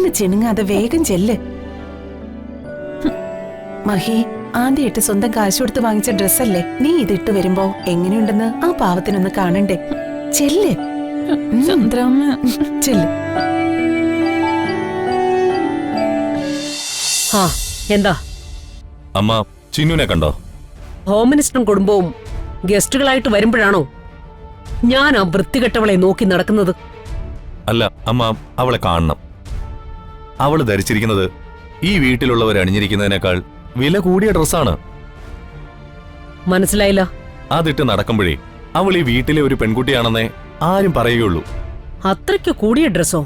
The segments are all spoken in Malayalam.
ഒന്ന് ചിണുങ്ങാതെ വേഗം ചെല്ല്. മഹി, ആദ്യമായിട്ട് സ്വന്തം കാശ് കൊടുത്ത് വാങ്ങിച്ച ഡ്രസ്സല്ലേ, നീ ഇതിട്ട് വരുമ്പോ എങ്ങനെയുണ്ടെന്ന് ആ പാവത്തിനൊന്ന് കാണണ്ടേ. ചെല്ല് ചന്ദ്രാമ്മ, ചെല്ല്. എന്താ അമ്മ ചിന്നുനെ കണ്ടോ? ഹോം മിനിസ്റ്ററും കുടുംബവും ഗസ്റ്റുകളായിട്ട് വരുമ്പോഴാണോ ഞാൻ ആ വൃത്തികെട്ടവളെ നോക്കി നടക്കുന്നത്? അല്ല അമ്മ, അവളെ കാണണം. അവള് ധരിച്ചിരിക്കുന്നത് ഈ വീട്ടിലുള്ളവർ അണിഞ്ഞിരിക്കുന്നതിനേക്കാൾ വില കൂടിയ ഡ്രസ്സാണ്. മനസ്സിലായില്ല. അതിട്ട് നടക്കുമ്പോഴേ അവൾ ഈ വീട്ടിലെ ഒരു പെൺകുട്ടിയാണെന്നേ ആരും പറയുകയുള്ളൂ. അത്രയ്ക്ക് കൂടിയ ഡ്രസ്സോ?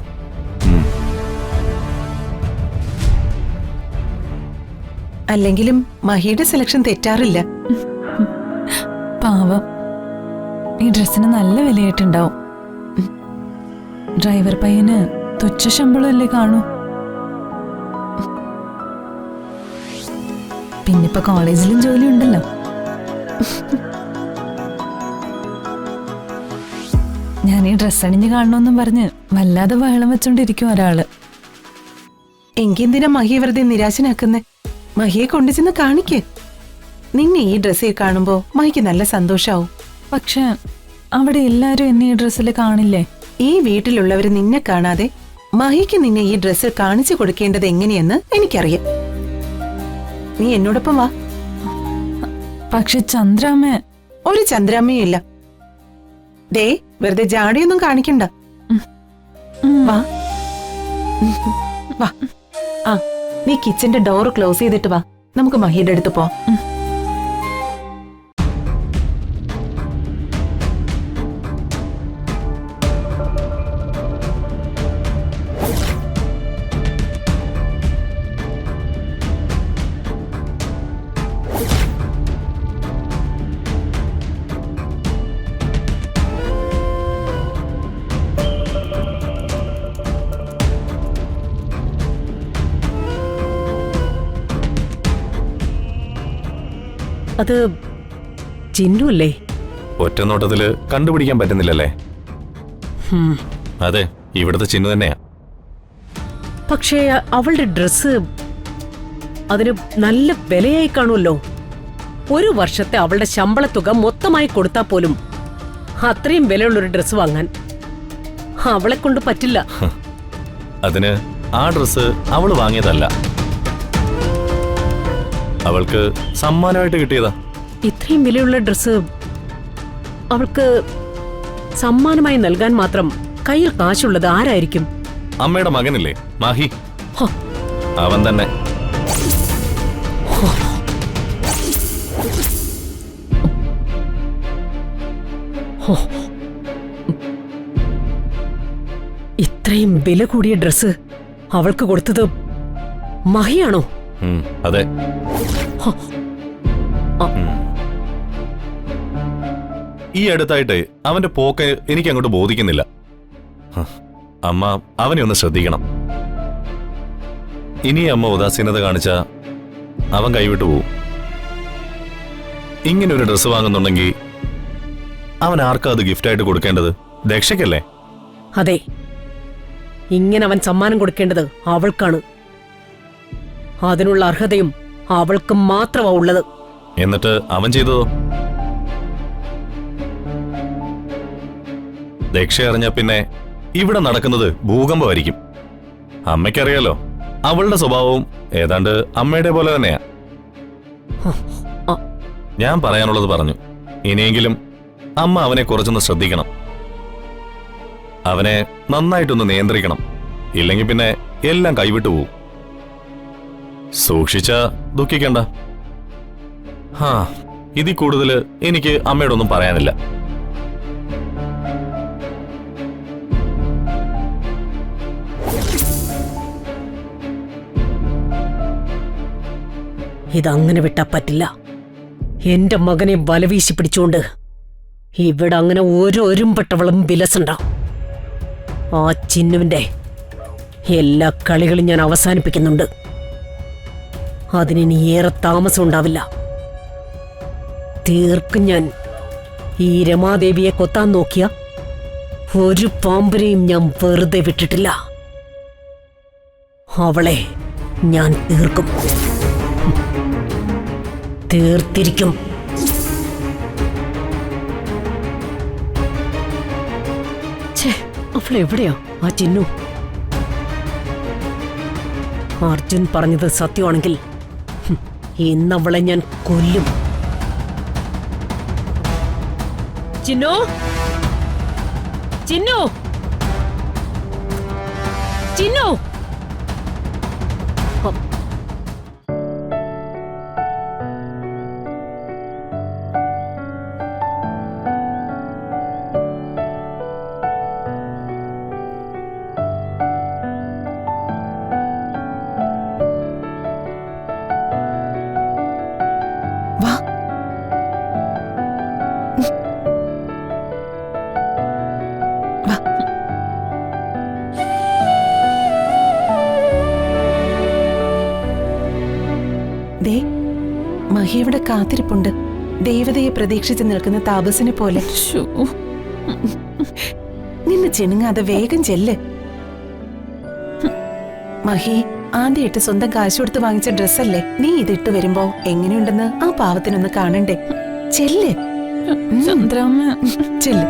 അല്ലെങ്കിലും മഹിയുടെ സെലക്ഷൻ തെറ്റാറില്ല. പാവം, ഈ ഡ്രസ്സിന് നല്ല വിലയായിട്ടുണ്ടാവും. ഡ്രൈവർ പയ്യന് തുച്ഛ ശമ്പളമല്ലേ കാണൂ. പിന്നിപ്പോ കോളേജിലും ജോലി ഉണ്ടല്ലോ. ഞാൻ ഈ ഡ്രസ് അണിഞ്ഞ് കാണണമെന്നും പറഞ്ഞ് വല്ലാതെ ബഹളം വെച്ചോണ്ടിരിക്കും ഒരാള്. എങ്കിന്തിനാ മഹിയെ വെറുതെ നിരാശനാക്കുന്നേ? മഹിയെ കൊണ്ടുചെന്ന് കാണിക്ക്. നിന്നെ ഈ ഡ്രസ്സിൽ കാണുമ്പോ മഹിക്ക് നല്ല സന്തോഷാവും. പക്ഷെ അവിടെ എല്ലാരും എന്നെ ഈ ഡ്രസ്സിൽ കാണില്ലേ? ഈ വീട്ടിലുള്ളവര് നിന്നെ കാണാതെ മഹിക്ക് നിന്നെ ഈ ഡ്രസ്സിൽ കാണിച്ചു കൊടുക്കേണ്ടത് എങ്ങനെയെന്ന് എനിക്കറിയാം. നീ എന്നോടൊപ്പം വാ. പക്ഷെ ചന്ദ്രാമ്മ. ഒരു ചന്ദ്രാമ്മയും ഇല്ല. ദേ, വെറുതെ ജാടിയൊന്നും കാണിക്കണ്ട. വാ വാ. ആ, നീ കിച്ചന്റെ ഡോർ ക്ലോസ് ചെയ്തിട്ട് വാ. നമുക്ക് മഹിയുടെ അടുത്ത് പോ. അത് ചിന്നു അല്ലേ? ഒറ്റ നോട്ടത്തില് കണ്ടുപിടിക്കാൻ പറ്റുന്നില്ലല്ലേ? അതെ, ഇവിടുത്തെ ചിന്നു തന്നെയാ. പക്ഷേ അവളുടെ ഡ്രസ്സ് അതിന് നല്ല വിലയായി കാണുമല്ലോ. ഒരു വർഷത്തെ അവളുടെ ശമ്പളത്തുക മൊത്തമായി കൊടുത്താൽ പോലും അത്രയും വിലയുള്ളൊരു ഡ്രസ്സ് വാങ്ങാൻ അവളെ കൊണ്ട് പറ്റില്ല. അതിന് ആ ഡ്രസ്സ് അവള് വാങ്ങിയതല്ല, അവൾക്ക് സമ്മാനമായിട്ട് കിട്ടിയതാ. ഇത്രയും വിലയുള്ള ഡ്രസ്സ് അവൾക്ക് സമ്മാനമായി നൽകാൻ മാത്രം കയ്യിൽ കാശുള്ളത് ആരായിരിക്കും? അമ്മയുടെ മകനില്ലേ മാഹി, അവൻ തന്നെ. ഇത്രയും വില കൂടിയ ഡ്രസ്സ് അവൾക്ക് കൊടുത്തത് മഹിയാണോ? അതെ. ഈ അടുത്തായിട്ട് അവന്റെ പോക്ക് എനിക്ക് അങ്ങോട്ട് ബോധിക്കുന്നില്ല. അമ്മ അവനെ ഒന്ന് ശ്രദ്ധിക്കണം. ഇനി അമ്മ ഉദാസീനത കാണിച്ച അവൻ കൈവിട്ടു പോവും. ഇങ്ങനൊരു ഡ്രസ്സ് വാങ്ങുന്നുണ്ടെങ്കിൽ അവൻ ആർക്കാ അത് ഗിഫ്റ്റായിട്ട് കൊടുക്കേണ്ടത്? ദക്ഷയ്ക്കല്ലേ? അതെ, ഇങ്ങനെ അവൻ സമ്മാനം കൊടുക്കേണ്ടത് അവൾക്കാണ്. അതിനുള്ള അർഹതയും അവൾക്ക് മാത്രമാ ഉള്ളത്. എന്നിട്ട് അവൻ ചെയ്തതോ? ദക്ഷ അറിഞ്ഞ പിന്നെ ഇവിടെ നടക്കുന്നത് ഭൂകമ്പമായിരിക്കും. അമ്മയ്ക്കറിയാലോ, അവളുടെ സ്വഭാവവും ഏതാണ്ട് അമ്മയുടെ പോലെ തന്നെയാ. ഞാൻ പറയാനുള്ളത് പറഞ്ഞു. ഇനിയെങ്കിലും അമ്മ അവനെ കുറച്ചൊന്ന് ശ്രദ്ധിക്കണം. അവനെ നന്നായിട്ടൊന്ന് നിയന്ത്രിക്കണം. ഇല്ലെങ്കിൽ പിന്നെ എല്ലാം കൈവിട്ടു പോവും. സൂക്ഷിച്ച ദുഃഖിക്കണ്ട. ഇതിൽ കൂടുതൽ എനിക്ക് അമ്മയോടൊന്നും പറയാനില്ല. ഇതങ്ങനെ വിട്ടാ പറ്റില്ല. എന്റെ മകനെ വലവീശി പിടിച്ചോണ്ട് ഇവിടെ അങ്ങനെ ഓരോരുമ്പെട്ടവളും വിലസുണ്ടാവും. ആ ചിന്നുവിന്റെ എല്ലാ കളികളും ഞാൻ അവസാനിപ്പിക്കുന്നുണ്ട്. അതിനി ഏറെ താമസം ഉണ്ടാവില്ല. തീർക്കും ഞാൻ. ഈ രമാദേവിയെ കൊത്താൻ നോക്കിയ ഒരു പാമ്പിനെയും ഞാൻ വെറുതെ വിട്ടിട്ടില്ല. അവളെ ഞാൻ തീർക്കും. തീർത്തിരിക്കും. അവളെവിടെയാ ആ ചിന്നു? അർജുൻ പറഞ്ഞത് സത്യമാണെങ്കിൽ ഇന്നവളെ ഞാൻ കൊല്ലും. ചിന്നു, ചിന്നു, ചിന്നു. വാ. വാ. ദേ, മഹി ഇവിടെ കാത്തിരിപ്പുണ്ട്, ദേവതയെ പ്രതീക്ഷിച്ച് നിൽക്കുന്ന താപസിനെ പോലെ. നിന്ന് ചിണുങ്ങാതെ വേഗം ചെല്ല്. മഹി ആദ്യമായിട്ട് സ്വന്തം കാശ് കൊടുത്ത് വാങ്ങിച്ച ഡ്രസ്സല്ലേ, നീ ഇതിട്ട് വരുമ്പോ എങ്ങനെയുണ്ടെന്ന് ആ പാവത്തിനൊന്ന് കാണണ്ടേ. ചെല്ല്. ചന്ദ്രാമ്മ. ചെല്ല്.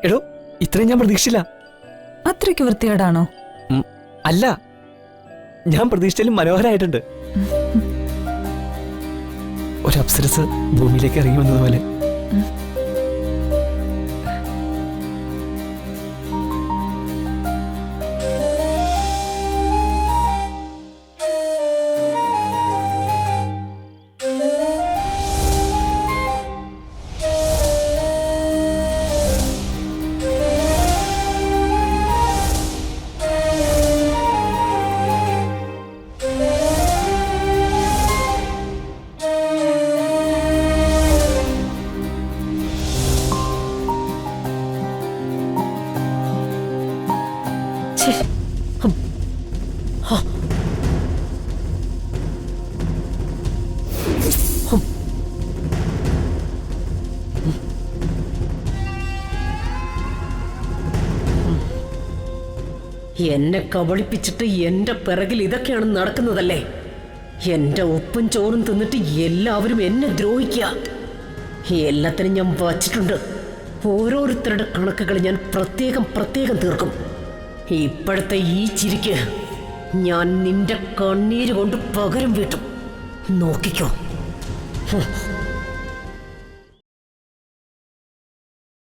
എടോ, ഇത്രയും ഞാൻ പ്രതീക്ഷിച്ചില്ല. അത്രയ്ക്ക് വൃത്തികേടാണോ? അല്ല, ഞാൻ പ്രതീക്ഷിച്ചാലും മനോഹരമായിട്ടുണ്ട്. ഒരു അപ്സരസ് ഭൂമിയിലേക്ക് ഇറങ്ങി വന്നതുപോലെ. എന്നെ കബളിപ്പിച്ചിട്ട് എന്റെ പിറകിൽ ഇതൊക്കെയാണ് നടക്കുന്നതല്ലേ? എന്റെ ഉപ്പും ചോറും തിന്നിട്ട് എല്ലാവരും എന്നെ ദ്രോഹിക്കുക. എല്ലാത്തിനും ഞാൻ വച്ചിട്ടുണ്ട്. ഓരോരുത്തരുടെ കണക്കുകൾ ഞാൻ പ്രത്യേകം പ്രത്യേകം തീർക്കും. ഇപ്പോഴത്തെ ഈ ചിരിക്ക് ഞാൻ നിന്റെ കണ്ണീര് കൊണ്ട് പകരം വീട്ടും. നോക്കിക്കോ.